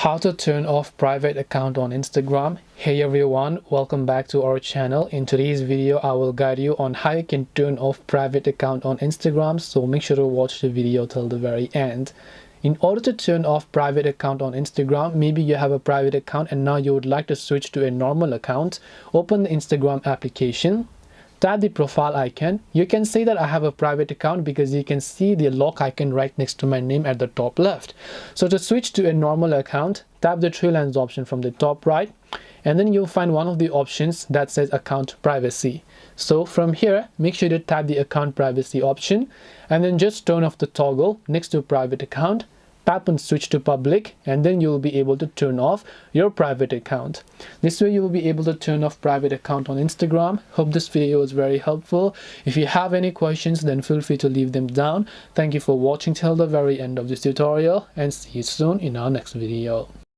How to turn off private account on Instagram. Hey everyone, welcome back to our channel. In today's video I will guide you on how you can turn off private account on Instagram, so make sure to watch the video till the very end. In order to turn off private account on Instagram, maybe you have a private account and now you would like to switch to a normal account. Open the Instagram application. Tap the profile icon. You can say that I have a private account because you can see the lock icon right next to my name at the top left. So to switch to a normal account, tap the three lines option from the top right, and then you'll find one of the options that says account privacy. So from here, make sure to tap the account privacy option and then just turn off the toggle next to private account. Tap on switch to public, and then you will be able to turn off your private account. This way you will be able to turn off private account on Instagram. Hope this video was very helpful. If you have any questions, then feel free to leave them down. Thank you for watching till the very end of this tutorial, and see you soon in our next video.